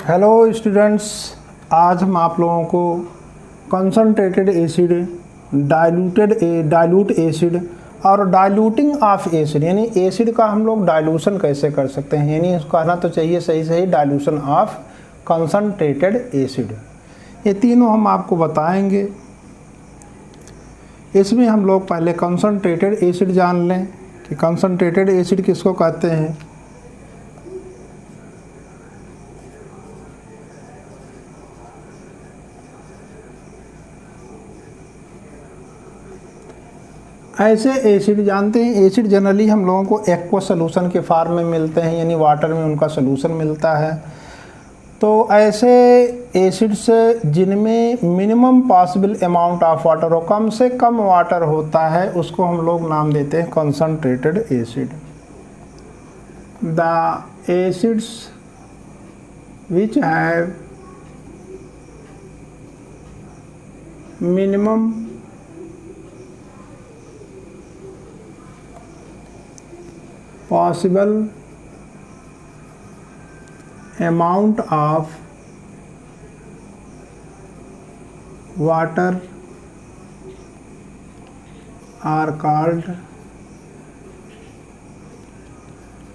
Hello students, आज हम आप लोगों को कंसनट्रेटेड एसिड, डाइल्यूट एसिड और डाइल्यूटिंग ऑफ एसिड यानी एसिड का हम लोग डाइल्यूशन कैसे कर सकते हैं, यानी इसको कहना तो चाहिए सही डाइल्यूशन ऑफ कंसनट्रेटेड एसिड। ये तीनों हम आपको बताएंगे। इसमें हम लोग पहले कंसनट्रेटेड एसिड जान लें कि कंसनट्रेटेड एसिड किसको कहते हैं। ऐसे एसिड जानते हैं, एसिड जनरली हम लोगों को एक्वा सोल्यूशन के फॉर्म में मिलते हैं, यानी वाटर में उनका सोल्यूशन मिलता है। तो ऐसे एसिड्स जिनमें minimum possible amount of water हो, कम से कम वाटर होता है, उसको हम लोग नाम देते हैं concentrated acid. The acids which have minimum possible amount of water are called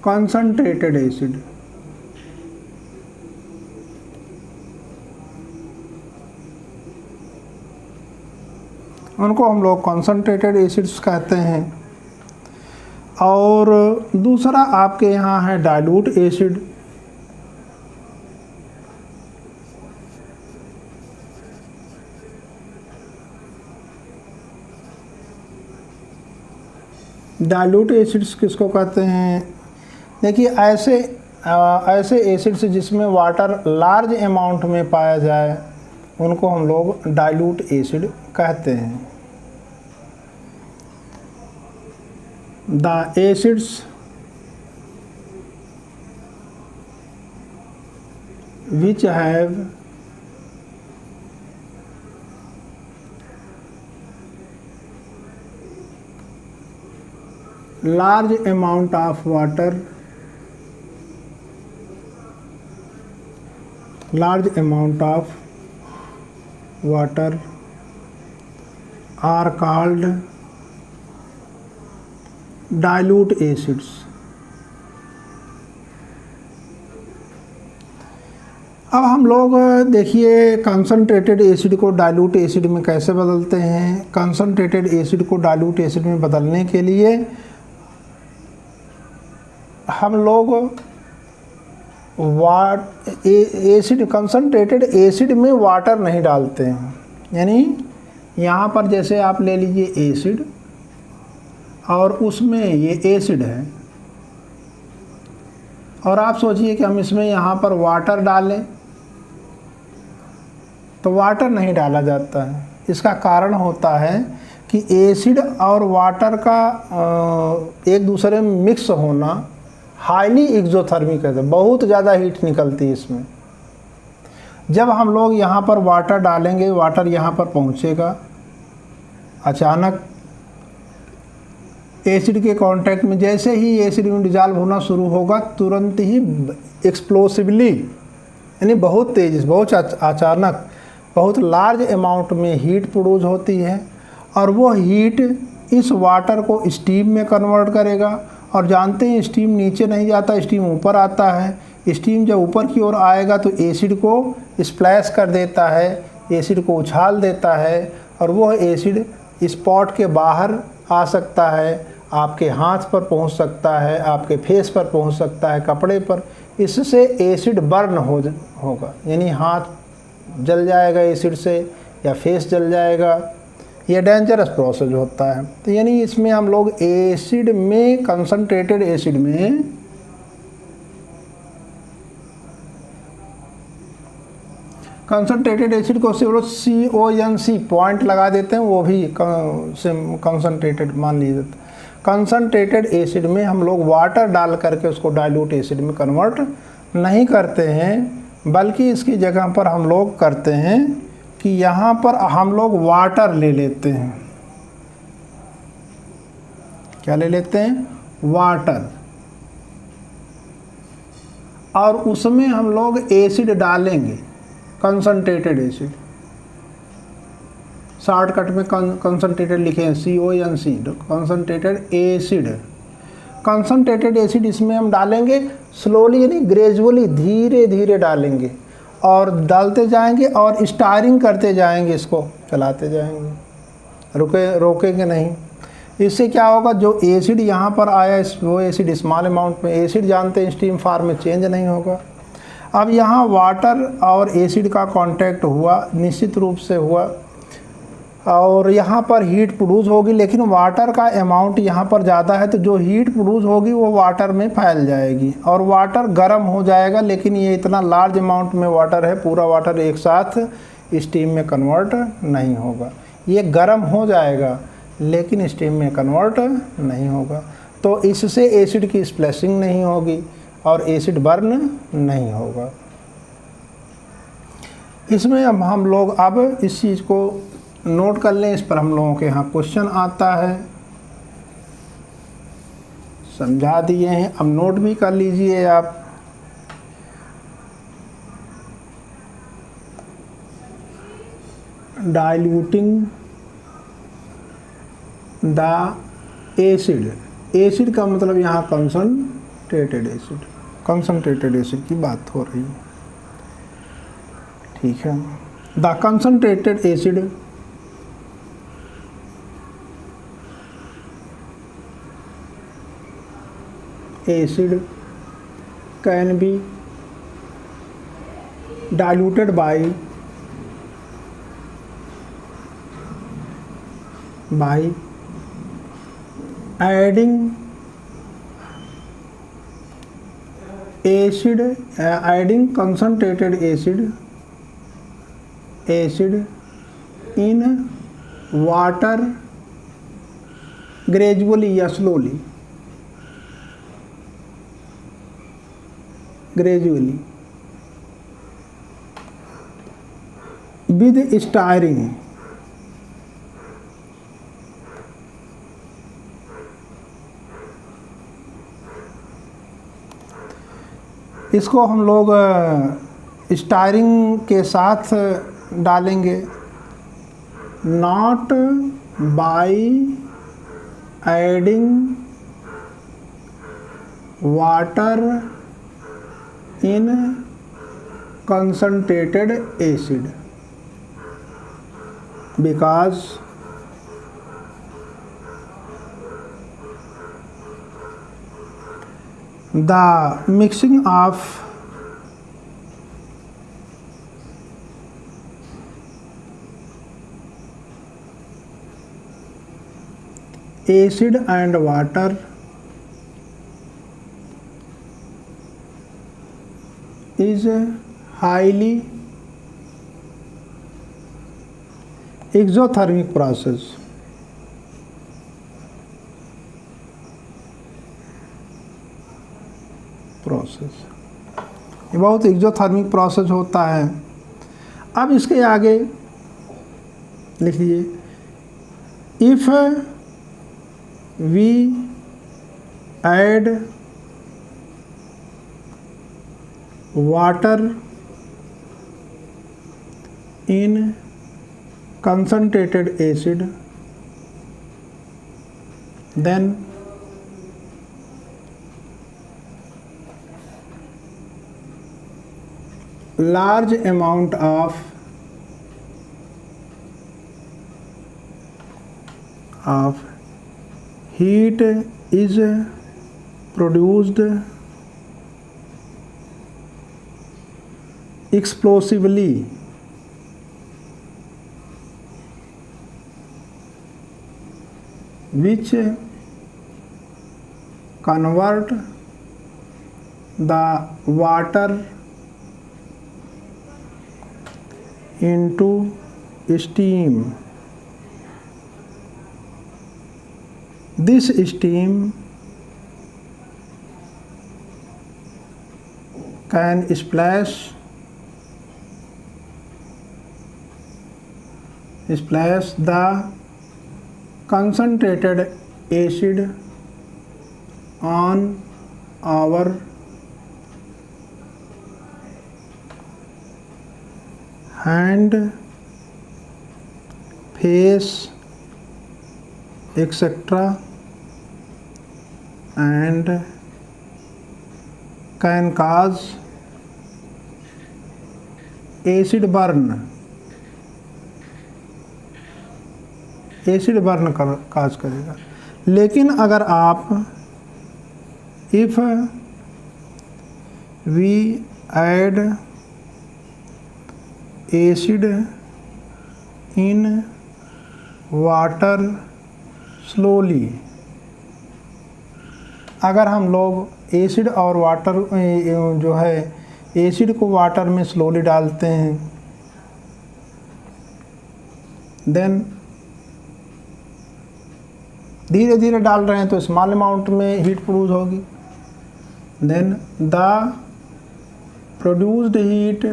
concentrated acid। उनको हम लोग concentrated acids कहते हैं। और दूसरा आपके यहाँ है डाइल्यूट एसिड। डाइल्यूट एसिड्स किसको कहते हैं? देखिए, ऐसे एसिड्स जिसमें वाटर लार्ज अमाउंट में पाया जाए उनको हम लोग डाइल्यूट एसिड कहते हैं। The acids which have large amount of water are called dilute acids. अब हम लोग देखिए कंसनट्रेटेड एसिड को डाइल्यूट एसिड में कैसे बदलते हैं। कंसनट्रेटेड एसिड को डाइल्यूट एसिड में बदलने के लिए हम लोग कंसनट्रेटेड एसिड में वाटर नहीं डालते हैं। यानी यहाँ पर जैसे आप ले लीजिए एसिड और उसमें ये एसिड है, और आप सोचिए कि हम इसमें यहाँ पर वाटर डालें, तो वाटर नहीं डाला जाता है। इसका कारण होता है कि एसिड और वाटर का एक दूसरे में मिक्स होना हाईली एक्सोथर्मिक है, बहुत ज़्यादा हीट निकलती है इसमें। जब हम लोग यहाँ पर वाटर डालेंगे, वाटर यहाँ पर पहुँचेगा, अचानक एसिड के कांटेक्ट में जैसे ही एसिड में डिजॉल्व होना शुरू होगा, तुरंत ही एक्सप्लोसिवली यानी बहुत तेज़, बहुत अचानक, बहुत लार्ज अमाउंट में हीट प्रोड्यूस होती है, और वो हीट इस वाटर को स्टीम में कन्वर्ट करेगा। और जानते हैं स्टीम नीचे नहीं जाता, स्टीम ऊपर आता है। स्टीम जब ऊपर की ओर आएगा तो एसिड को स्प्लैश कर देता है, एसिड को उछाल देता है, और वह एसिड स्पॉट के बाहर आ सकता है, आपके हाथ पर पहुंच सकता है, आपके फेस पर पहुंच सकता है, कपड़े पर। इससे एसिड बर्न होगा, यानी हाथ जल जाएगा एसिड से, या फेस जल जाएगा। यह डेंजरस प्रोसेस होता है। तो यानी इसमें हम लोग एसिड में, कंसनट्रेटेड एसिड में कंसनट्रेटेड एसिड को सिर्फ CONC पॉइंट लगा देते हैं, वो भी कंसनट्रेटेड मान लीजिए। कंसनट्रेटेड एसिड में हम लोग वाटर डाल करके उसको डाइल्यूट एसिड में कन्वर्ट नहीं करते हैं, बल्कि इसकी जगह पर हम लोग करते हैं कि यहाँ पर हम लोग वाटर ले लेते हैं। क्या ले लेते हैं? वाटर। और उसमें हम लोग एसिड डालेंगे, कंसनट्रेटेड एसिड, शॉर्टकट में कंसनट्रेटेड लिखे हैं CONC, concentrated acid. Concentrated acid इसमें हम डालेंगे स्लोली, यानी ग्रेजुअली, धीरे धीरे डालेंगे और डालते जाएंगे और स्टारिंग करते जाएंगे, इसको चलाते जाएंगे, रोकेंगे नहीं। इससे क्या होगा, जो एसिड यहाँ पर आया वो एसिड स्मॉल अमाउंट में, एसिड जानते हैं स्टीम फॉर्म में चेंज नहीं होगा। अब यहाँ वाटर और एसिड का कांटेक्ट हुआ, निश्चित रूप से हुआ, और यहाँ पर हीट प्रोड्यूस होगी, लेकिन वाटर का अमाउंट यहाँ पर ज़्यादा है, तो जो हीट प्रोड्यूस होगी वो वाटर में फैल जाएगी और वाटर गर्म हो जाएगा। लेकिन ये इतना लार्ज अमाउंट में वाटर है, पूरा वाटर एक साथ स्टीम में कन्वर्ट नहीं होगा, ये गर्म हो जाएगा लेकिन स्टीम में कन्वर्ट नहीं होगा। तो इससे एसिड की स्प्लैशिंग नहीं होगी और एसिड बर्न नहीं होगा। इसमें अब हम लोग अब इस चीज़ को नोट कर लें, इस पर हम लोगों के यहाँ क्वेश्चन आता है, समझा दिए हैं, अब नोट भी कर लीजिए आप। डाइल्यूटिंग द एसिड, एसिड का मतलब यहाँ कंसनट्रेटेड एसिड, कंसनट्रेटेड एसिड की बात हो रही है, ठीक है। The concentrated acid can be diluted by adding concentrated acid in water gradually या slowly, gradually with stirring, इसको हम लोग स्टायरिंग के साथ डालेंगे, not by adding water in concentrated acid, because the mixing of acid and water is a highly exothermic process, ये बहुत exothermic process होता है। अब इसके आगे लिखिए, if we add water in concentrated acid, then large amount of heat is produced explosively, which convert the water into steam. This steam can splash the concentrated acid on our hand, face etcetera and can cause acid burn, acid burn cause करेगा। लेकिन अगर आप if we add acid in water slowly, अगर हम लोग acid और water जो है एसिड को वाटर में स्लोली डालते हैं, देन धीरे धीरे डाल रहे हैं तो स्मॉल अमाउंट में हीट प्रोड्यूस होगी। देन द प्रोड्यूस्ड हीट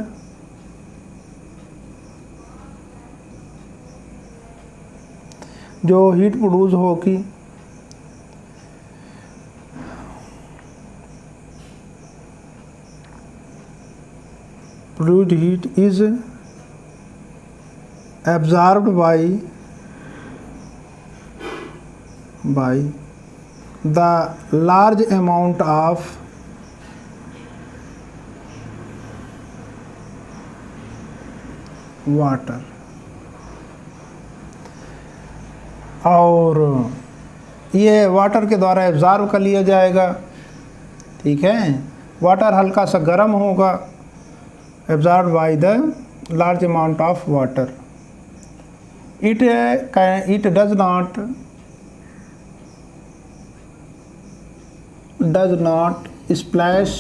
जो हीट प्रोड्यूस होगी produced heat is absorbed by the large amount of water, और ये वाटर के द्वारा एब्जॉर्ब कर लिया जाएगा। ठीक है, वाटर हल्का सा गर्म होगा, absorbed by the large amount of water. It does not splash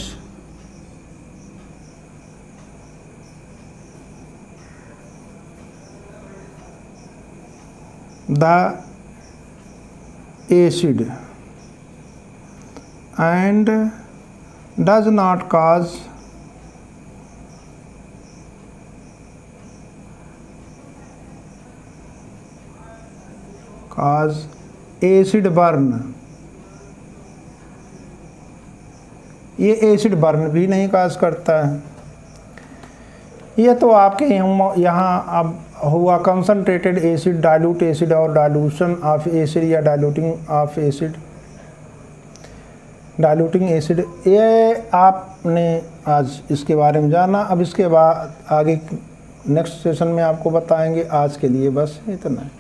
the acid and does not cause acid burn. ये एसिड बर्न भी नहीं काज करता है। ये तो आपके यहाँ अब हुआ कंसनट्रेटेड एसिड, डाइल्यूट एसिड और डाइल्यूशन ऑफ एसिड या diluting of acid, diluting acid. ये आपने आज इसके बारे में जाना। अब इसके बाद आगे नेक्स्ट सेशन में आपको बताएंगे। आज के लिए बस इतना है।